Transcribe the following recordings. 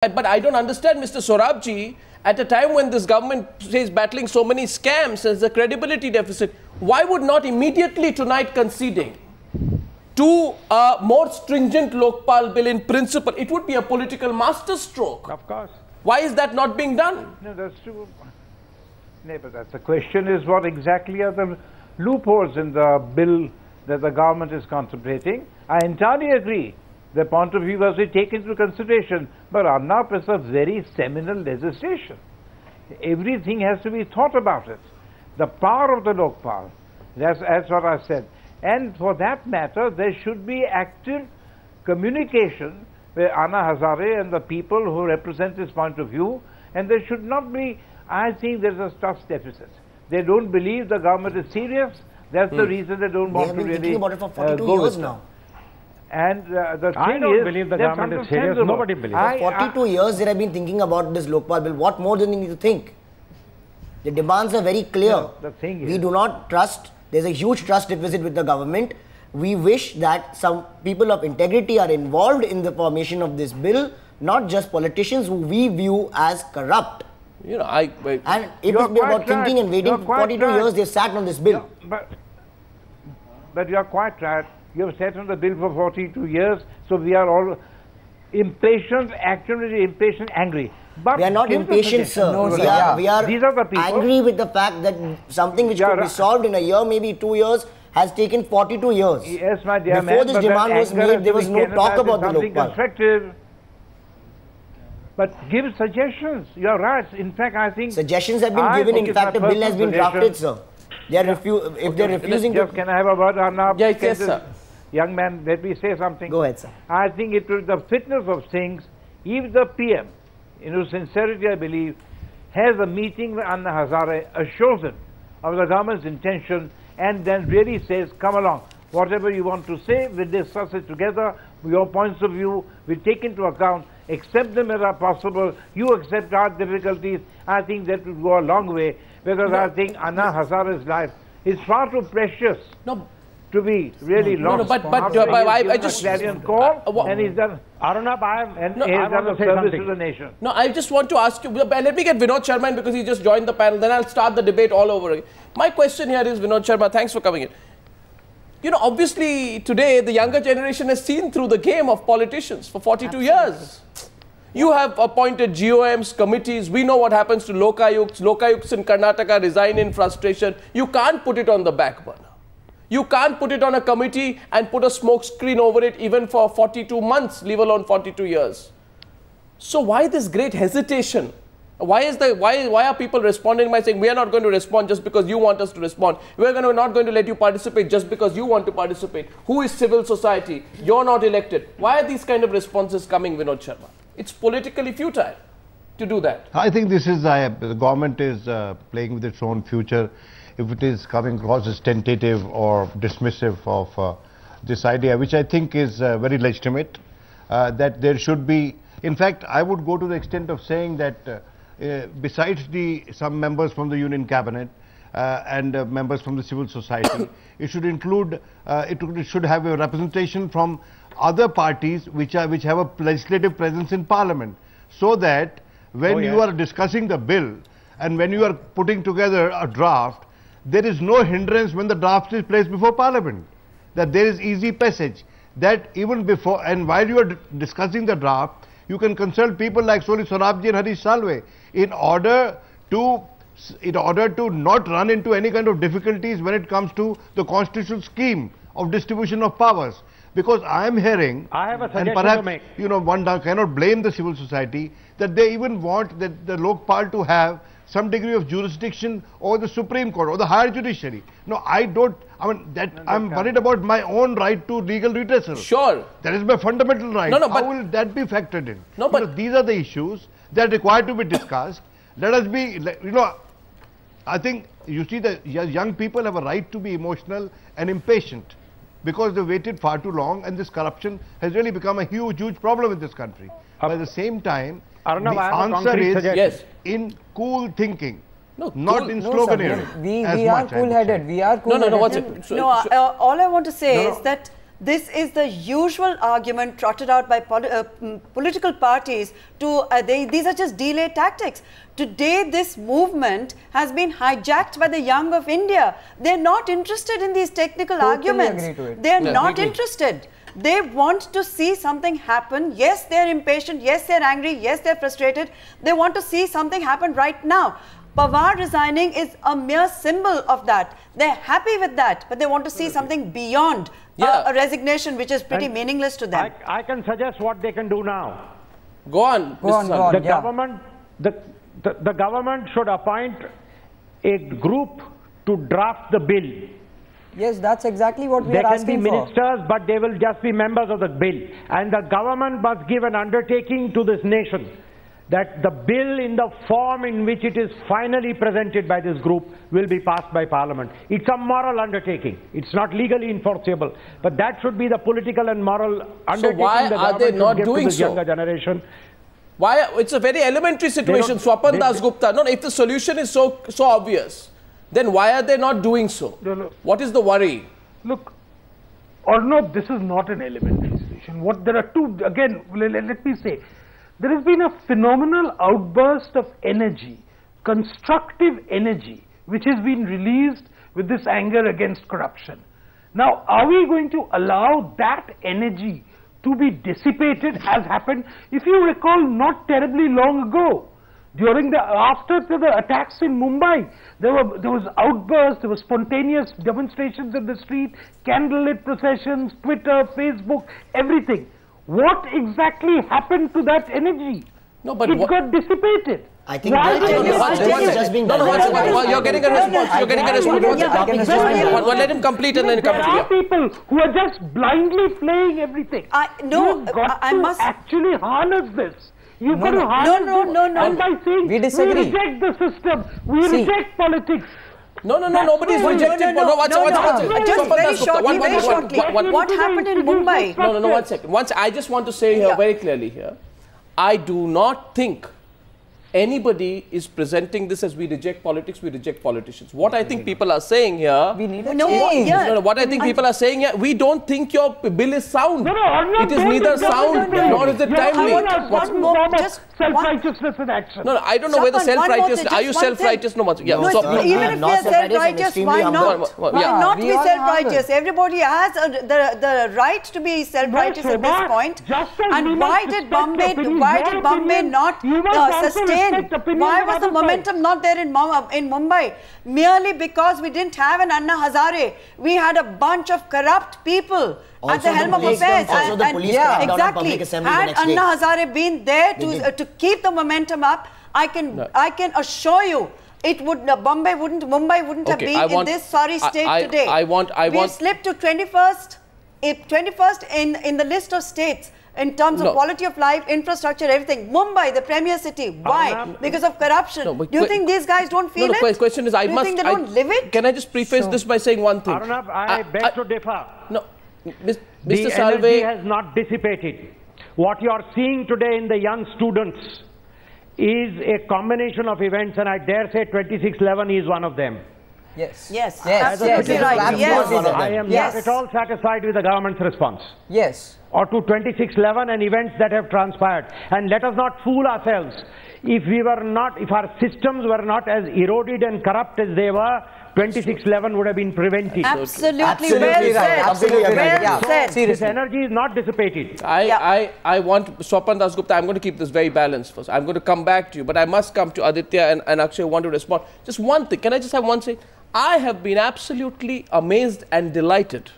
But I don't understand, Mr. Sorabji, at a time when this government is battling so many scams as a credibility deficit, why would not immediately tonight conceding to a more stringent Lokpal bill in principle? It would be a political masterstroke. Of course. Why is that not being done? No, that's true. No, but that's the question is what exactly are the loopholes in the bill that the government is contemplating. I entirely agree. The point of view was to take into consideration, but Arnab is a very seminal legislation. Everything has to be thought about it. The power of the Lokpal, that's what I said. And for that matter, there should be active communication with Anna Hazare and the people who represent this point of view, and there should not be, I think there's a trust deficit. They don't believe the government is serious. That's the reason they don't want to really thinking about it for 42 years now. And the I thing don't is, believe the government is serious. Nobody believes. For 42 years they have been thinking about this Lokpal bill. What more do they need to think? The demands are very clear. No, the thing we is, do not trust. There's a huge trust deficit with the government. We wish that some people of integrity are involved in the formation of this bill, not just politicians who we view as corrupt. You know, and it must be about thinking and waiting. 42 years they sat on this bill. But you are quite right. You have sat on the bill for 42 years, so we are all impatient, actually impatient, angry. But we are not impatient, sir. No, we are These are the people. Angry with the fact that something which could be solved in a year, maybe 2 years, has taken 42 years. Yes, my dear Before this demand was made, there was no talk about the Lokpal. Constructive. But give suggestions. You are right. In fact, I think suggestions have been given. In fact, a bill has been drafted, sir. They are if they are refusing to. Can I have a word, Arnab? Yes, sir. Young man, let me say something. Go ahead, sir. I think it was the fitness of things. If the PM, in whose sincerity I believe, has a meeting with Anna Hazare, assures him of the government's intention, and then really says, come along, whatever you want to say, we'll discuss it together, your points of view, we'll take into account, accept them as are possible, you accept our difficulties. I think that will go a long way, because I think Anna Hazare's life is far too precious. To be really lost. But I just call and he's done. Arnab, he's done a service to the nation. No, I just want to ask you. Let me get Vinod Sharma in because he just joined the panel. Then I'll start the debate all over again. My question here is, Vinod Sharma, thanks for coming in. You know, obviously today the younger generation has seen through the game of politicians for 42 years. You have appointed GOMs, committees. We know what happens to Lokayuks. Lokayuks in Karnataka resign in frustration. You can't put it on the back burner. You can't put it on a committee and put a smoke screen over it even for 42 months, leave alone 42 years. So why this great hesitation? Why are people responding by saying we are not going to respond just because you want us to respond? We're not going to let you participate just because you want to participate. Who is civil society? You're not elected. Why are these kind of responses coming, Vinod Sharma? It's politically futile to do that. I think this is, the government is playing with its own future. If it is coming across as tentative or dismissive of this idea, which I think is very legitimate, that there should be, in fact, I would go to the extent of saying that besides some members from the Union Cabinet and members from the civil society, it should include, it should have a representation from other parties which have a legislative presence in Parliament, so that when you are discussing the bill and when you are putting together a draft, there is no hindrance when the draft is placed before Parliament, that there is easy passage, that even before and while you are discussing the draft, you can consult people like Soli Sorabji and Harish Salve in order to not run into any kind of difficulties when it comes to the constitutional scheme of distribution of powers. Because I am hearing, and perhaps, you know, one cannot blame the civil society, that they even want the Lokpal to have some degree of jurisdiction over the Supreme Court or the higher judiciary. No, I don't, I'm worried about my own right to legal redressal. Sure. That is my fundamental right. How will that be factored in? No, but these are the issues that require to be discussed. Let us be, you know, I think, you see, the young people have a right to be emotional and impatient because they waited far too long, and this corruption has really become a huge problem in this country. But at the same time, Arnab, the answer is in cool thinking, not in sloganeering. We are cool-headed. We are cool-headed. No, what's it? All I want to say is that This is the usual argument trotted out by political parties to, these are just delay tactics. Today, this movement has been hijacked by the young of India. They're not interested in these technical arguments. They're not interested. They want to see something happen. Yes, they're impatient. Yes, they're angry. Yes, they're frustrated. They want to see something happen right now. Pawar resigning is a mere symbol of that. They're happy with that, but they want to see something beyond a resignation, which is pretty meaningless to them. I can suggest what they can do now. Go on. The government should appoint a group to draft the bill. Yes, that's exactly what we are asking for. They can be ministers, but they will just be members of the bill. And the government must give an undertaking to this nation that the bill in the form in which it is finally presented by this group will be passed by Parliament. It's a moral undertaking. It's not legally enforceable. But that should be the political and moral undertaking. So why are they not doing so? Younger generation. Why? It's a very elementary situation. Swapan Dasgupta. No, if the solution is so obvious, then why are they not doing so? No. What is the worry? Look, Arnab, this is not an elementary solution. There are two, again, let me say, there has been a phenomenal outburst of energy, constructive energy, which has been released with this anger against corruption. Now, are we going to allow that energy to be dissipated as happened? If you recall, not terribly long ago, after the attacks in Mumbai, there was outbursts, there were spontaneous demonstrations in the street, candlelit processions, Twitter, Facebook, everything. What exactly happened to that energy? No, but it got dissipated. I think just being you're getting a response. You're getting a response. Let him complete and then come to you. There are people who are just blindly playing everything. You've got to actually harness this. You've got to harness this. And by saying we reject the system, we reject politics. No, nobody's rejecting. Just very shortly, what happened in Mumbai? No, 1 second. I just want to say here very clearly here, I do not think anybody is presenting this as we reject politics, we reject politicians. What I think people are saying here... We need a change. What I think people are saying here, we don't think your bill is sound. It is neither sound nor is it timely. Self-righteousness in action. No, I don't know whether self-righteous... Are you self-righteous? No, even if we are self-righteous, why not? Why not be self-righteous? Everybody has the right to be self-righteous at this point. And why did Bombay not sustain? Why was the momentum not there in Mumbai? Merely because we didn't have an Anna Hazare. We had a bunch of corrupt people at the helm of affairs. Exactly. Had Anna Hazare been there to keep the momentum up, I can assure you, Mumbai wouldn't have been in this sorry state today. We slipped to 21st in the list of states. In terms of quality of life, infrastructure, everything. Mumbai, the premier city. Why? Because of corruption. Do you think these guys don't feel it? The question is, Do you think they don't live it? Can I just preface this by saying one thing? Arnab, I beg to differ. No, Mr. The Salve energy has not dissipated. What you are seeing today in the young students is a combination of events, and I dare say 2611 is one of them. Yes. Absolutely right. Yes. I am not at all satisfied with the government's response. Yes. Or to 2611 and events that have transpired. And let us not fool ourselves. If our systems were not as eroded and corrupt as they were, 2611 would have been prevented. Absolutely well said. This energy is not dissipated. I want Swapan Dasgupta, I'm going to keep this very balanced first. I'm going to come back to you, but I must come to Aditya and Akshay want to respond. Just one thing. Can I just have one thing? I have been absolutely amazed and delighted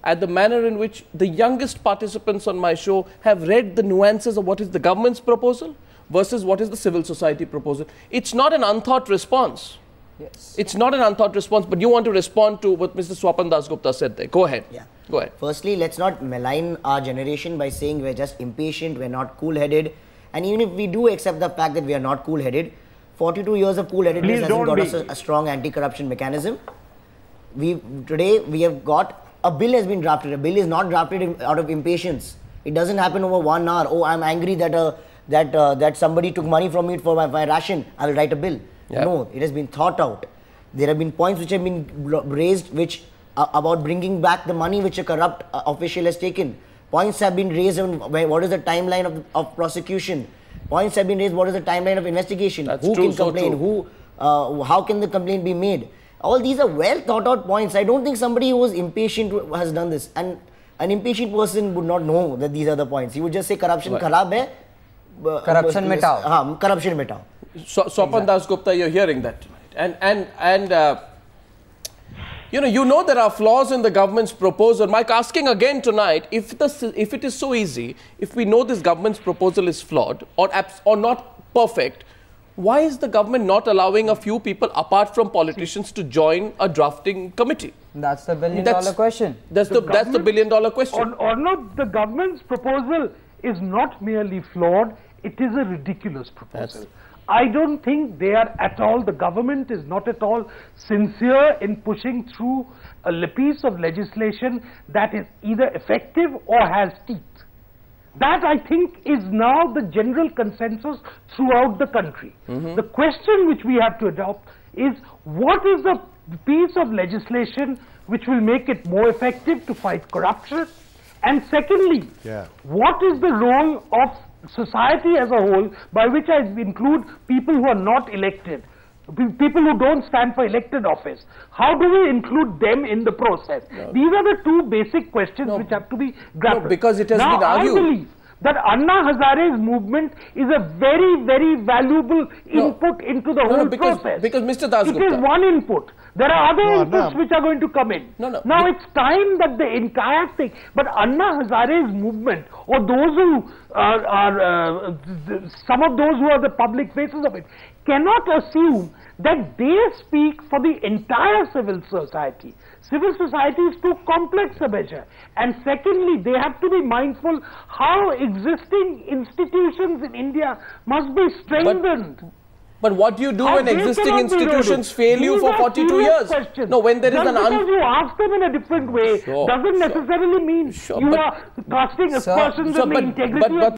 at the manner in which the youngest participants on my show have read the nuances of what is the government's proposal versus what is the civil society proposal. It's not an unthought response. Yes. It's not an unthought response, but you want to respond to what Mr. Swapan Dasgupta said there. Go ahead. Yeah. Go ahead. Firstly, let's not malign our generation by saying we're just impatient, we're not cool-headed. And even if we do accept the fact that we are not cool-headed, 42 years of cool-headedness hasn't got us a strong anti-corruption mechanism. Today we have got a bill has been drafted. A bill is not drafted out of impatience. It doesn't happen over 1 hour. Oh, I'm angry that somebody took money from me for my ration. I will write a bill. Yep. No, it has been thought out. There have been points which have been raised which about bringing back the money which a corrupt official has taken. Points have been raised on what is the timeline of prosecution. Points have been raised, what is the timeline of investigation? That's who true, can complain? How can the complaint be made? All these are well thought out points. I don't think somebody who was impatient has done this. And an impatient person would not know that these are the points. He would just say corruption kharab hai. Corruption mitao. Corruption mitao. Swapan Dasgupta, you're hearing that tonight. You know there are flaws in the government's proposal. Mike, asking again tonight, if it is so easy, if we know this government's proposal is flawed or not perfect, why is the government not allowing a few people apart from politicians to join a drafting committee? That's the billion-dollar question. That's the billion-dollar question. Or not, the government's proposal is not merely flawed, it is a ridiculous proposal. I don't think they are at all, the government is not at all sincere in pushing through a piece of legislation that is either effective or has teeth. That, I think, is now the general consensus throughout the country. The question which we have to adopt is, what is the piece of legislation which will make it more effective to fight corruption? And secondly, what is the role of society as a whole, by which I include people who are not elected, people who don't stand for elected office? How do we include them in the process? These are the two basic questions which have to be grappled. No, because it has been argued. I believe that Anna Hazare's movement is a very, very valuable input into the whole process. Because Mr. Dasgupta, it is one input. There are other inputs which are going to come in. Now it's time that the entire thing, but Anna Hazare's movement, or those who some of those who are the public faces of it, cannot assume that they speak for the entire civil society. Civil society is too complex a measure. And secondly, they have to be mindful how existing institutions in India must be strengthened. But what do you do when existing institutions fail you for 42 years? No, when there is an because you ask them in a different way doesn't necessarily mean you are casting aspersions on the integrity of